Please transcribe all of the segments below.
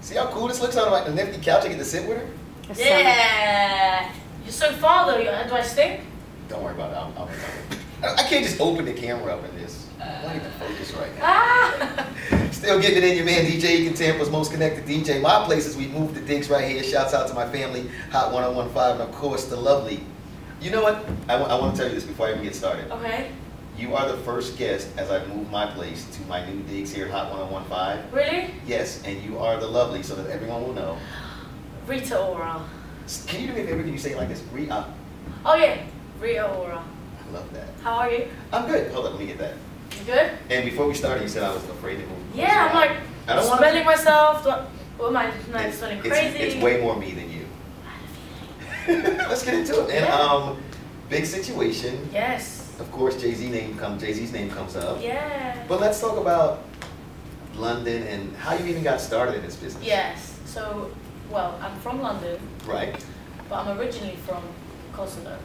See how cool this looks on like the nifty couch I get to sit with her? Yeah. You're so far though. Do I stink? Don't worry about it. I'll be fine. I can't just open the camera up in this. I'm not even focused right now. Ah. Still getting it in, your man DJ Ekin, Tampa's most connected DJ. MyPlace as we move the digs right here. Shouts out to my family, Hot 1015, and of course the lovely. You know what? I want to tell you this before I even get started. Okay. You are the first guest as I move MyPlace to my new digs here at Hot 1015. Really? Yes, and you are the lovely, so that everyone will know. Rita Ora. Can you do me a favor? Can you say it like this? Rita. Oh yeah, Rita Ora. I love that. How are you? I'm good. Hold up, let me get that. You good? And before we started, you said I was afraid to move. Yeah, I'm like I don't smelling myself. What am I smelling crazy? It's way more me than you. Let's get into it, man. Yeah. Big situation. Yes. Of course, Jay-Z's name comes up. Yeah. But let's talk about London and how you even got started in this business. Yes. So, well, I'm from London. Right. But I'm originally from Kosovo.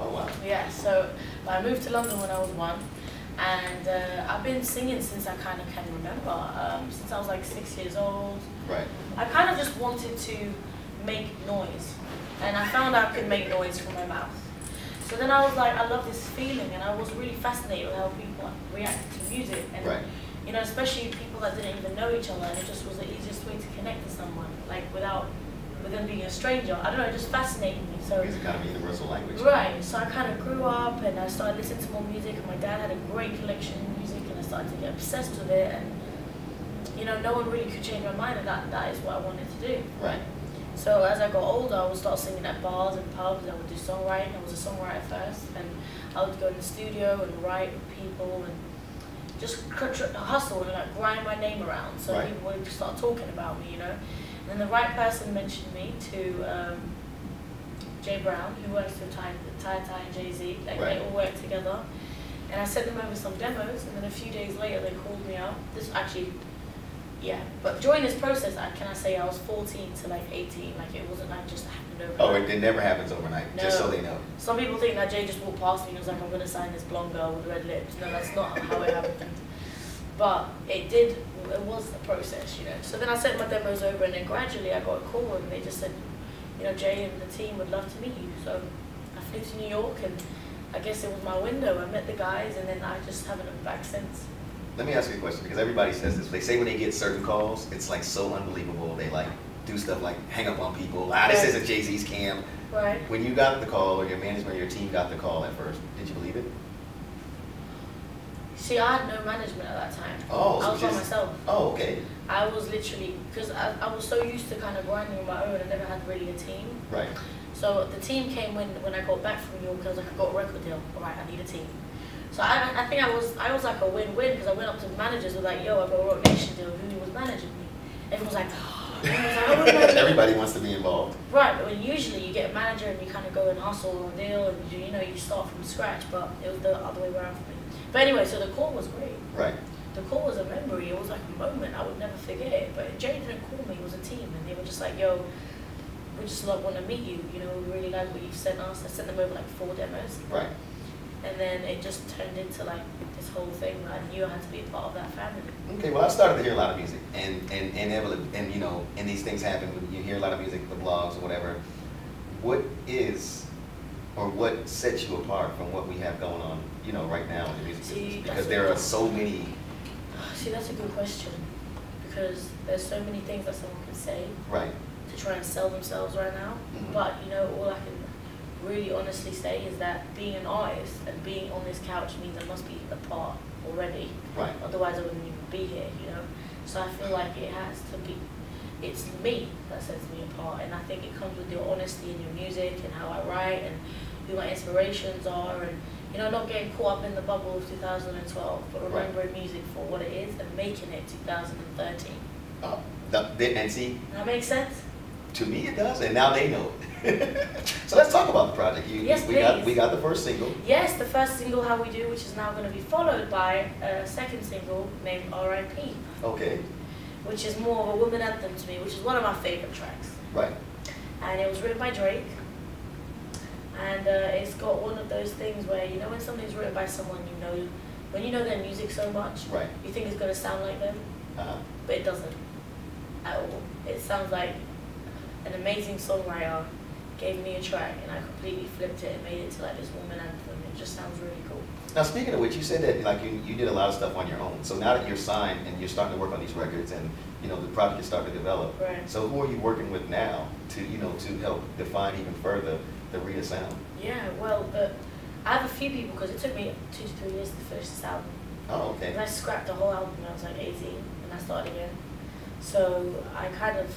Oh wow. Yeah. So I moved to London when I was 1, and I've been singing since I kind of can remember. Since I was like 6 years old. Right. I kind of just wanted to make noise, and I found I could make noise from my mouth. So then I was like, I love this feeling, and I was really fascinated with how people reacted to music, and right. you know, especially people that didn't even know each other, and it just was the easiest way to connect to someone, like with them being a stranger. I don't know, it just fascinated me. So it's kind of a universal language. Right. So I kind of grew up, and I started listening to more music, and my dad had a great collection of music, and I started to get obsessed with it, and you know, no one really could change my mind, and that is what I wanted to do. Right. So as I got older, I would start singing at bars and pubs. I would do songwriting. I was a songwriter first, and I would go in the studio and write with people and just hustle and like grind my name around, so right. people would start talking about me, you know. And then the right person mentioned me to Jay Brown, who works with Ty and Jay-Z. Like right. they all work together. And I sent them over some demos, and then a few days later they called me up. This actually. Yeah, but during this process, can I say I was 14 to like 18, like it wasn't like just happened overnight. Oh, it never happens overnight, no. just so they know. Some people think that Jay just walked past me and was like, I'm going to sign this blonde girl with red lips. No, that's not how it happened. But it was the process, you know. So then I sent my demos over, and then gradually I got a call, and they just said, you know, Jay and the team would love to meet you. So I flew to New York, and I guess it was my window. I met the guys, and then I just haven't looked back since. Let me ask you a question, because everybody says this. They say when they get certain calls, it's like so unbelievable. They like do stuff like hang up on people. This isn't Jay-Z's cam. Right. When you got the call, or your management or your team got the call at first, did you believe it? See, I had no management at that time. Oh, so I was by myself. Oh, okay. I was literally, because I was so used to kind of grinding on my own, I never had really a team. Right. So the team came when I got back from New York. I was like, I got a record deal. All right, I need a team. So I think I was like a win-win, because I went up to the managers with like, yo, I got a Roc Nation deal. Who was managing me? Everyone was like, everybody wants to be involved. Right, but when usually you get a manager and you kind of go and hustle and deal, and you know you start from scratch. But it was the other way around for me. But anyway, so the call was great. Right. The call was a memory. It was like a moment. I would never forget it. But Jay didn't call me. It was a team, and they were just like, yo, we just want to meet you. You know, we really like what you've sent us. I sent them over like 4 demos. Right. And then it just turned into like this whole thing that I knew I had to be a part of that family. Okay, well, I started to hear a lot of music, and you know, and these things happen. You hear a lot of music, the blogs or whatever. What is, or what sets you apart from what we have going on, you know, right now in the music business? Because there are so many. See, that's a good question, because there's so many things that someone can say. Right. To try and sell themselves right now, but you know, all I can really honestly say is that being an artist and being on this couch means I must be a part already. Right. Otherwise I wouldn't even be here, you know. So I feel like it has to be, it's me that sets me apart, and I think it comes with your honesty in your music and how I write and who my inspirations are, and you know, not getting caught up in the bubble of 2012, but remembering music for what it is and making it 2013. Oh, and see? That makes sense? To me it does, and now they know it. So let's talk about the project. Yes, we got the first single. Yes, the first single, How We Do, which is now going to be followed by a second single named R.I.P. Okay. Which is more of a woman anthem to me, which is one of my favorite tracks. Right. And it was written by Drake. And it's got one of those things where, you know, when something's written by someone you know, when you know their music so much, right, you think it's going to sound like them, but it doesn't. at all. It sounds like an amazing songwriter gave me a track and I completely flipped it and made it to like this woman anthem. It just sounds really cool. Now, speaking of which, you said that like you did a lot of stuff on your own. So now that you're signed and you're starting to work on these records and the project is starting to develop. Right. So who are you working with now to to help define even further the Rita sound? Yeah, well, I have a few people because it took me 2 to 3 years to finish this album. Oh, okay. And I scrapped the whole album when I was like 18 and I started again. So I kind of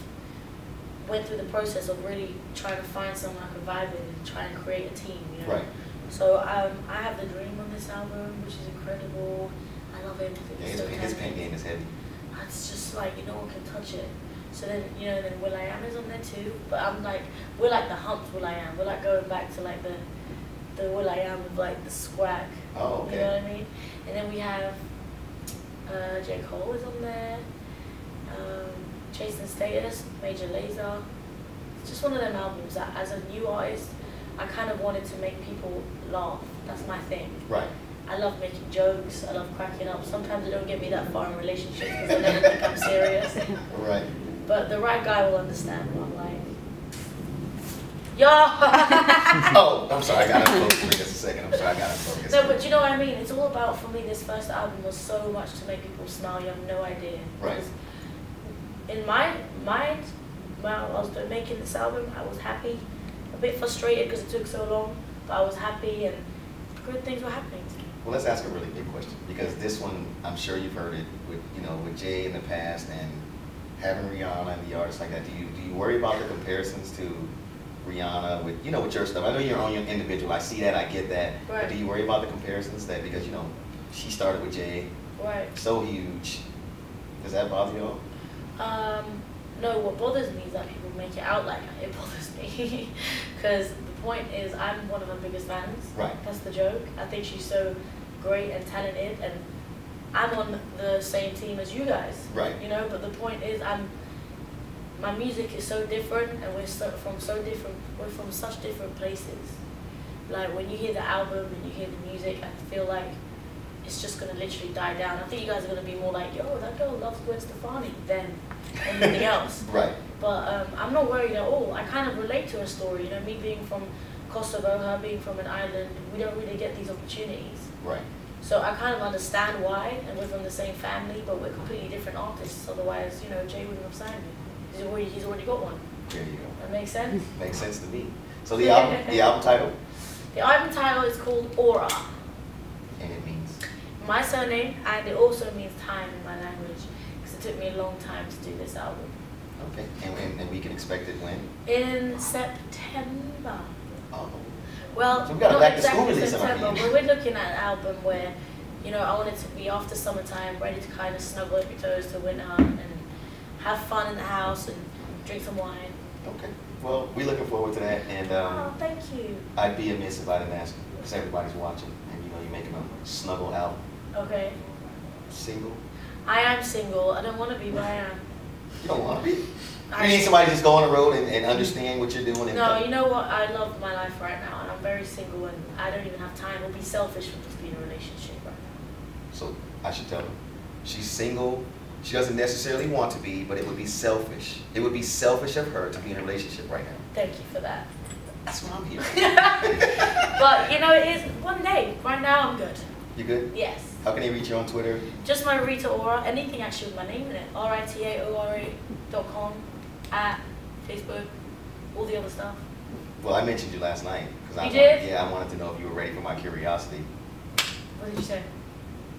went through the process of really trying to find someone I could vibe with and try and create a team, Right. So I have the dream on this album, which is incredible. I love everything. Yeah, his pen game is heavy. It's just like no one can touch it. So then then Will I Am is on there too. But I'm like, we're like the Humps Will I Am. We're like going back to like the Will I Am of like the swag. Oh, okay. You know what I mean? And then we have J. Cole is on there. Chasing Status, Major Lazer. It's just one of them albums that as a new artist, I kind of wanted to make people laugh. That's my thing. Right. I love making jokes. I love cracking up. Sometimes it don't get me that far in relationships because I never think I'm serious. Right. But the right guy will understand what I'm like. Yo! Oh, I'm sorry. I got to focus for just a second. I'm sorry. I got to focus. No, but you know what I mean? It's all about, for me, this first album was so much to make people smile. You have no idea. Right. In my mind, when I was making this album, I was happy. A bit frustrated because it took so long, but I was happy and good things were happening to me. Well, let's ask a really big question because this one, I'm sure you've heard it with with Jay in the past and having Rihanna and the artists like that. Do you worry about the comparisons to Rihanna with with your stuff? I know you're on your individual. I see that. I get that. Right. But do you worry about the comparisons that because she started with Jay, right? So huge. Does that bother you all? No, what bothers me is that people make it out like it bothers me. Because the point is, I'm one of her biggest fans. Right. That's the joke. I think she's so great and talented, and I'm on the same team as you guys. Right. But the point is, my music is so different, and we're from such different places. Like when you hear the album and you hear the music, I feel like it's just gonna literally die down. I think you guys are gonna be more like, yo, that girl loves Gwen Stefani than anything else. Right. But I'm not worried at all. I kind of relate to her story. Me being from Kosovo, her being from an island, we don't really get these opportunities. Right. So I kind of understand why, and we're from the same family, but we're completely different artists. Otherwise, Jay wouldn't have signed me. He's already got one. There you go. That makes sense? Makes sense to me. So the album title? The album title is called Aura. And it means? My surname, and it also means time in my language, because it took me a long time to do this album. Okay, and we can expect it when? In September. Oh. Well, so we got a not back to school exactly release on our September, hands. but we're looking at an album where, I want it to be after summertime, ready to kind of snuggle up your toes to winter and have fun in the house and drink some wine. Okay. Well, we're looking forward to that, and Oh, thank you. I'd be amiss if I didn't ask you, because everybody's watching, and you're making a snuggle album. Okay. Single? I am single. I don't want to be, but I am. You don't want to be? You need somebody to just go on the road and understand what you're doing. And no, you know what? I love my life right now, and I'm very single, and I don't even have time. It would be selfish for me to be in a relationship right now. So I should tell her. She's single. She doesn't necessarily want to be, but it would be selfish. It would be selfish of her to be in a relationship right now. Thank you for that. That's what I'm here. But, it is one day. Right now, I'm good. You good? Yes. How can they reach you on Twitter? Just my Rita Ora. Anything actually with my name in it. RitaOra.com, at Facebook, all the other stuff. Well, I mentioned you last night. You did? Yeah, I wanted to know if you were ready for my curiosity. What did you say?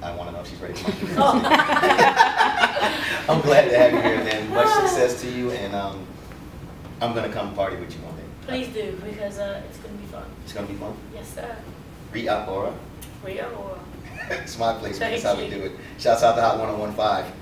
I want to know if she's ready for my curiosity. Oh. I'm glad to have you here, and much success to you, and I'm going to come party with you one day. Please do, because it's going to be fun. It's going to be fun? Yes, sir. Rita Ora. Rita Ora. It's my place, man. That's Thank how we you. do it. Shouts out to Hot 1015.